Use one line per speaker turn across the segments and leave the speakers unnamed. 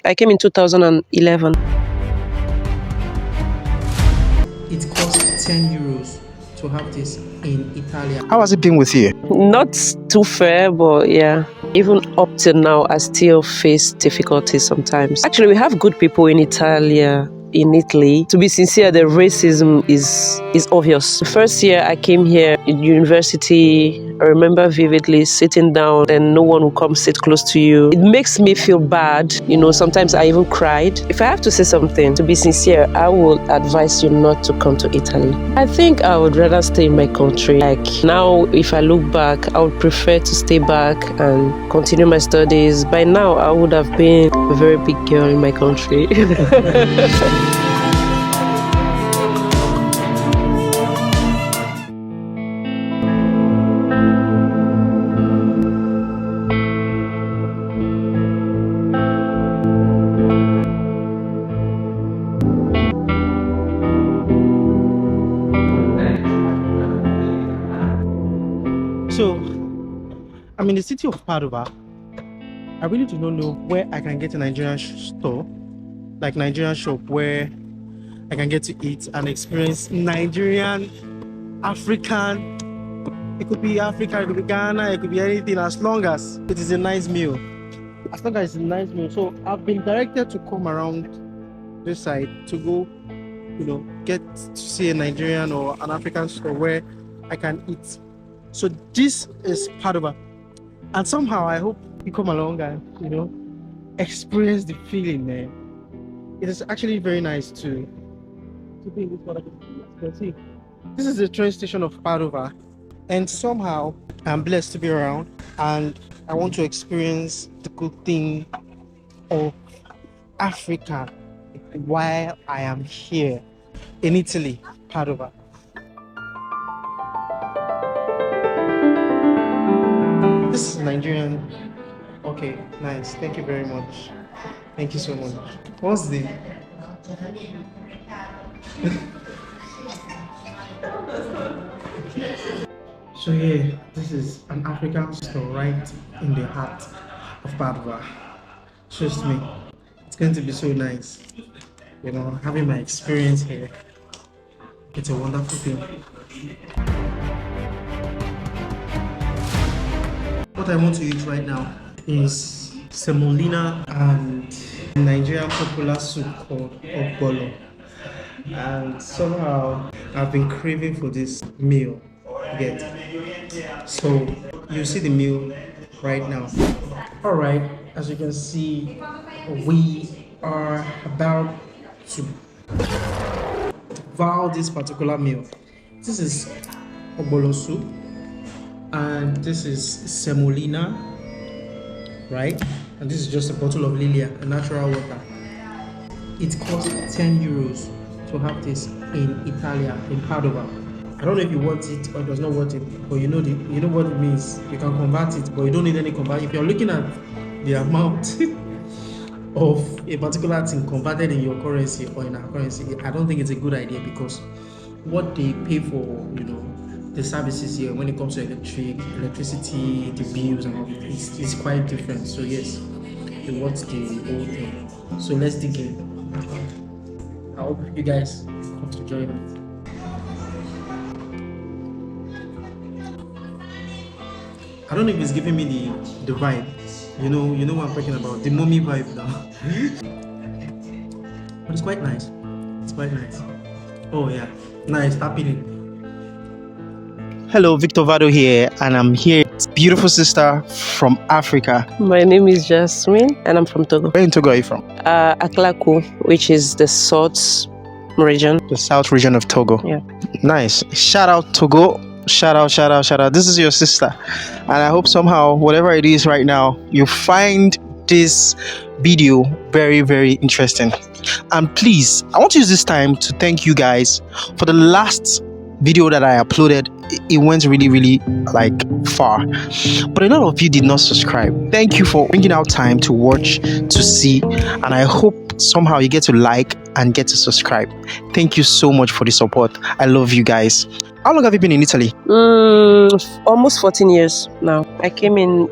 I came in 2011.
It costs 10 euros to have this in Italy.
How has it been with you?
Not too fair, but yeah. Even up till now, I still face difficulties sometimes. Actually, we have good people in Italy. To be sincere, the racism is obvious. The first year I came here in university, I remember vividly sitting down and no one will come sit close to you. It makes me feel bad. Sometimes I even cried. If I have to say something, to be sincere, I would advise you not to come to Italy. I think I would rather stay in my country. Like now, if I look back, I would prefer to stay back and continue my studies. By now, I would have been a very big girl in my country.
So, I'm in the city of Padova. I really do not know where I can get a Nigerian store, like Nigerian shop, where I can get to eat and experience Nigerian, African. It could be Africa, it could be Ghana, it could be anything, as long as it is a nice meal. As long as it's a nice meal. So I've been directed to come around this side to go, get to see a Nigerian or an African store where I can eat. So this is Padova, and somehow I hope you come along and experience the feeling, man. It is actually very nice to be in this water. You can see this is the train station of Padova, and somehow I'm blessed to be around, and I want to experience the good thing of Africa while I am here in Italy, Padova. This is Nigerian. Okay, nice. Thank you very much. Thank you so much. What's the So yeah, this is an African store right in the heart of Padova. Trust me, it's going to be so nice. Having my experience here. It's a wonderful thing. What I want to eat right now is semolina and Nigerian popular soup called ogbolo. And somehow I've been craving for this meal. So you see the meal right now. Alright, as you can see, we are about to vow this particular meal. This is ogbolo soup, and this is semolina, right? And this is just a bottle of Lilia, a natural water. It costs 10 euros to have this in Italia, in Padova. I don't know if you want it or does not want it, but you know what it means. You can convert it, but you don't need any convert. If you're looking at the amount of a particular thing converted in your currency or in our currency, I don't think it's a good idea, because what they pay for, the services here when it comes to electricity, the bills and all, it's quite different. So yes, it wants the whole thing. So let's dig in. I hope you guys come to join it. I don't know if it's giving me the vibe. You know what I'm talking about, the mommy vibe now. But it's quite nice. It's quite nice. Oh yeah, nice, happening. Hello, Victor Vado here, and I'm here with beautiful sister from Africa.
My name is Jasmine, and I'm from Togo.
Where in Togo are you from?
Aklaku, which is the south region.
The south region of Togo.
Yeah.
Nice. Shout out Togo. Shout out. This is your sister, and I hope somehow, whatever it is right now, you find this video very, very interesting. And please, I want to use this time to thank you guys for the last video that I uploaded. It went really, really far, but a lot of you did not subscribe. Thank you for bringing out time to watch, to see, and I hope somehow you get to like and get to subscribe. Thank you so much for the support. I love you guys. How long have you been in Italy?
Almost 14 years now. I came in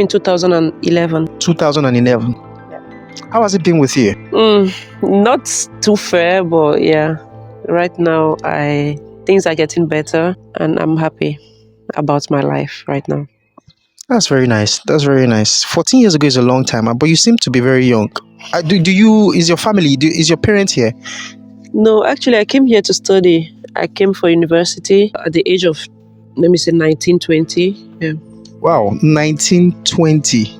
2011.
2011. How has it been with you?
Not too fair, but yeah, right now things are getting better, and I'm happy about my life right now.
That's very nice. That's very nice. 14 years ago is a long time, but you seem to be very young. Is your family, is your parents here?
No, actually, I came here to study. I came for university at the age of, let me say, 19, 20. Yeah.
Wow, 1920.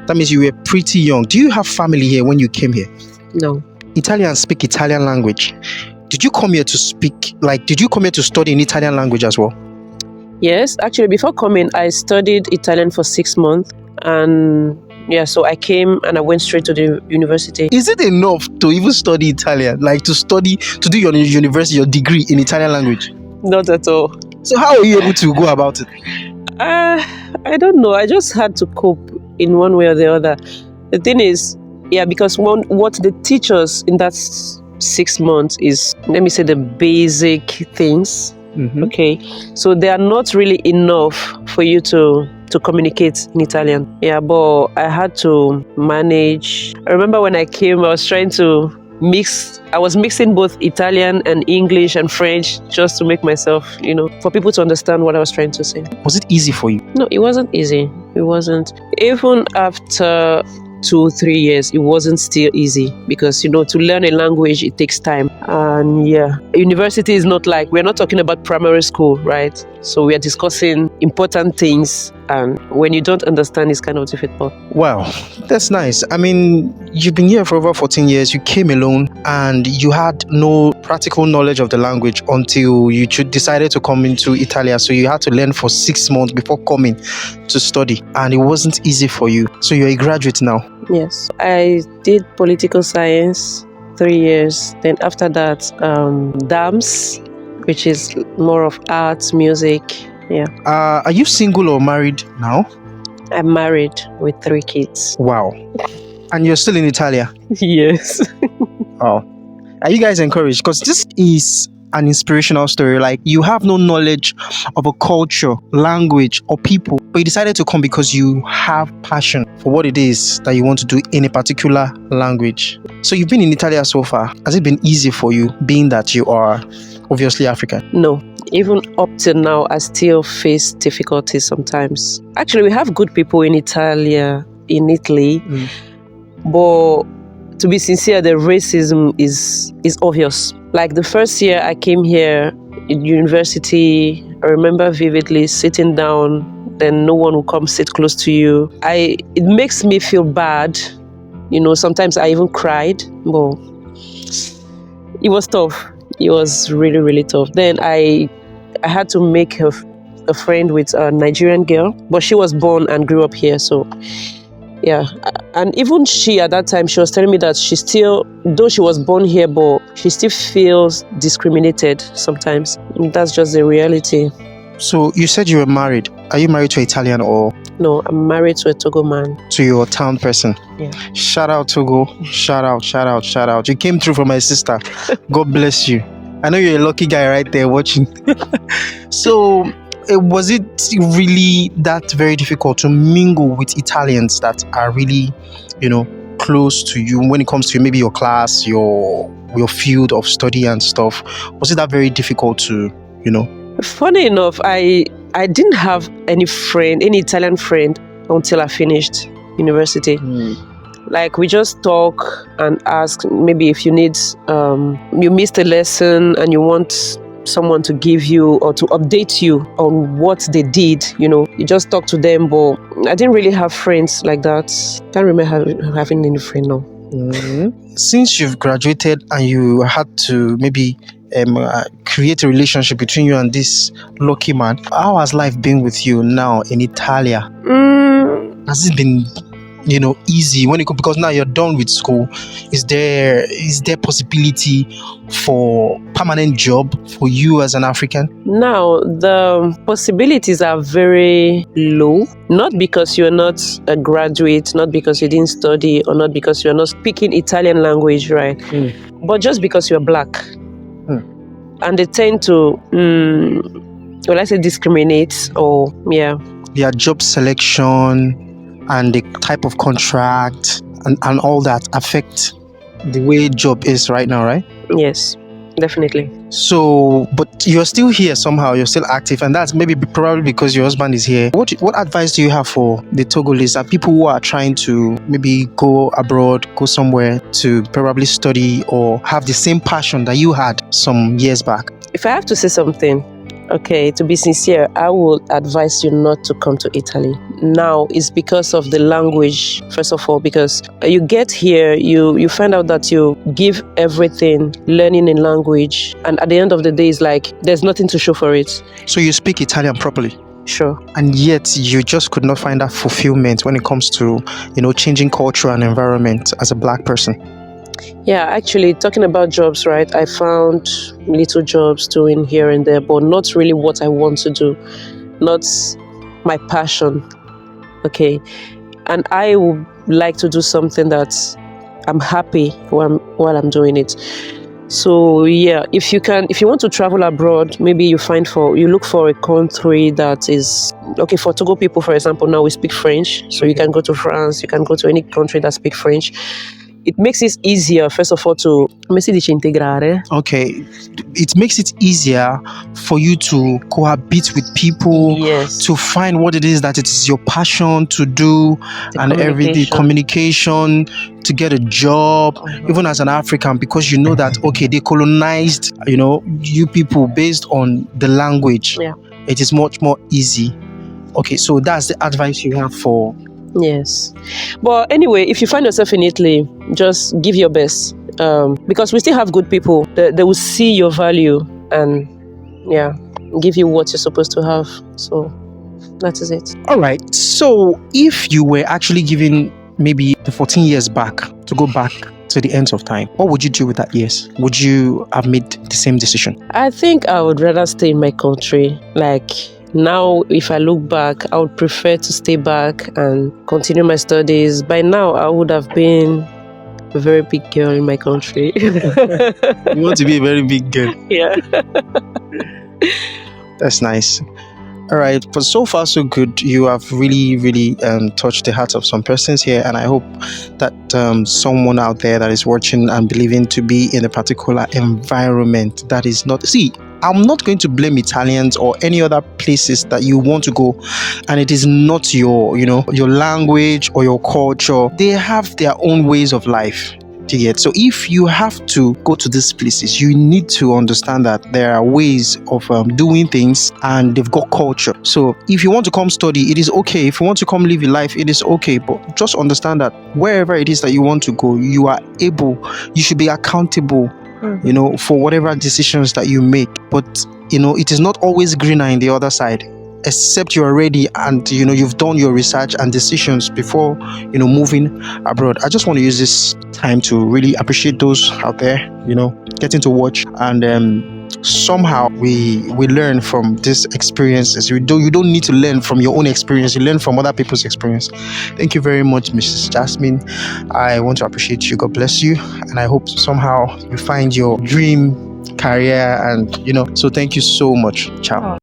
That means you were pretty young. Do you have family here when you came here?
No.
Italians speak Italian language. Did you come here to study in Italian language as well?
Yes, actually, before coming, I studied Italian for 6 months. And yeah, so I came and I went straight to the university.
Is it enough to even study Italian? Like to do your university, your degree in Italian language?
Not at all.
So how are you able to go about it?
I don't know. I just had to cope in one way or the other. The thing is, yeah, because what the teachers in that 6 months is, let me say, the basic things.
Mm-hmm.
Okay, so they are not really enough for you to communicate in Italian. Yeah, but I had to manage. I remember when I came, I was trying to mixing both Italian and English and French just to make myself, for people to understand what I was trying to say.
Was it easy for you?
No, it wasn't easy. It wasn't. Even after 2-3 years, it wasn't still easy because to learn a language, it takes time. And yeah, university is not like, we're not talking about primary school, right? So we are discussing important things, and when you don't understand, it's kind of difficult.
Wow, that's nice. I mean, you've been here for over 14 years. You came alone and you had no practical knowledge of the language until you decided to come into Italia. So you had to learn for 6 months before coming to study, and it wasn't easy for you. So you're a graduate now.
Yes, I did political science 3 years. Then after that, dance, which is more of arts, music. Yeah.
Are you single or married now?
I'm married with 3 kids.
Wow. And you're still in Italia?
Yes.
Oh. Are you guys encouraged? Because this is an inspirational story. Like, you have no knowledge of a culture, language, or people, but you decided to come because you have passion for what it is that you want to do in a particular language. So you've been in Italy so far. Has it been easy for you, being that you are obviously African?
No. Even up till now, I still face difficulties sometimes. Actually, we have good people in Italy, but to be sincere, the racism is obvious. Like the first year I came here in university, I remember vividly sitting down, then no one will come sit close to you. It makes me feel bad. Sometimes I even cried, but it was tough. It was really, really tough. Then I had to make a friend with a Nigerian girl, but she was born and grew up here, so yeah. And even she, at that time, she was telling me that she still, though she was born here, but she still feels discriminated sometimes. That's just the reality.
So you said you were married. Are you married to an Italian or?
No, I'm married to a Togo man.
To your town person?
Yeah.
Shout out Togo. Shout out. You came through for my sister. God bless you. I know you're a lucky guy right there watching. So, was it really that very difficult to mingle with Italians that are really, close to you when it comes to maybe your class, your field of study and stuff? Was it that very difficult to,
Funny enough, I didn't have any Italian friend until I finished university. Like, we just talk and ask, maybe if you need, you missed a lesson and you want someone to give you or to update you on what they did, you just talk to them. But I didn't really have friends like that. Can't remember having any friend now.
Since you've graduated and you had to maybe create a relationship between you and this lucky man, how has life been with you now in Italia? Has it been easy because now you're done with school? Is there possibility for permanent job for you as an African? Now
the possibilities are very low, not because you're not a graduate, not because you didn't study, or not because you're not speaking Italian language, right? But just because you're black. And they tend to discriminate, or their
job selection and the type of contract and all that affect the way job is right now, right?
Yes, definitely.
So, but you're still here somehow, you're still active, and that's maybe probably because your husband is here. What advice do you have for the Togolese and people who are trying to maybe go abroad, go somewhere to probably study or have the same passion that you had some years back?
If I have to say something, okay, to be sincere, I would advise you not to come to Italy. Now, it's because of the language, first of all, because you get here, you find out that you give everything, learning in language, and at the end of the day, it's like there's nothing to show for it.
So you speak Italian properly?
Sure.
And yet you just could not find that fulfillment when it comes to, changing culture and environment as a Black person.
Yeah, actually, talking about jobs, right? I found little jobs doing here and there, but not really what I want to do, not my passion. Okay, and I would like to do something that I'm happy while I'm doing it. So yeah, if you want to travel abroad, maybe you look for a country that is okay. For Togo people, for example, now we speak French, so you can go to France, you can go to any country that speaks French. It makes it easier, first of all, to integrare.
Okay, it makes it easier for you to cohabit with people,
Yes.
to find what it is that it is your passion to do, and everyday communication, to get a job, even as an African, because you know that, okay, they colonized, you people based on the language.
Yeah.
It is much more easy. Okay, so that's the advice you have for...
Yes. But anyway, if you find yourself in Italy, just give your best. Because we still have good people. They will see your value and, yeah, give you what you're supposed to have. So that is it.
All right. So if you were actually given maybe the 14 years back to go back to the ends of time, what would you do with that years? Would you have made the same decision?
I think I would rather stay in my country. Like, now, if I look back, I would prefer to stay back and continue my studies. By now, I would have been a very big girl in my country.
You want to be a very big girl?
Yeah.
That's nice. All right, but so far so good. You have really, really touched the hearts of some persons here, and I hope that someone out there that is watching and believing to be in a particular environment that is not... See, I'm not going to blame Italians or any other places that you want to go, and it is not your language or your culture. They have their own ways of life. So if you have to go to these places, you need to understand that there are ways of doing things, and they've got culture. So if you want to come study, it is okay. If you want to come live your life, it is okay. But just understand that wherever it is that you want to go, you should be accountable, for whatever decisions that you make. But it is not always greener in the other side, except you are ready and you've done your research and decisions before moving abroad. I just want to use this time to really appreciate those out there getting to watch, and somehow we learn from these experiences. You don't need to learn from your own experience, you learn from other people's experience. Thank you very much, Mrs. Jasmine. I want to appreciate you. God bless you, and I hope somehow you find your dream career, and so thank you so much. Ciao.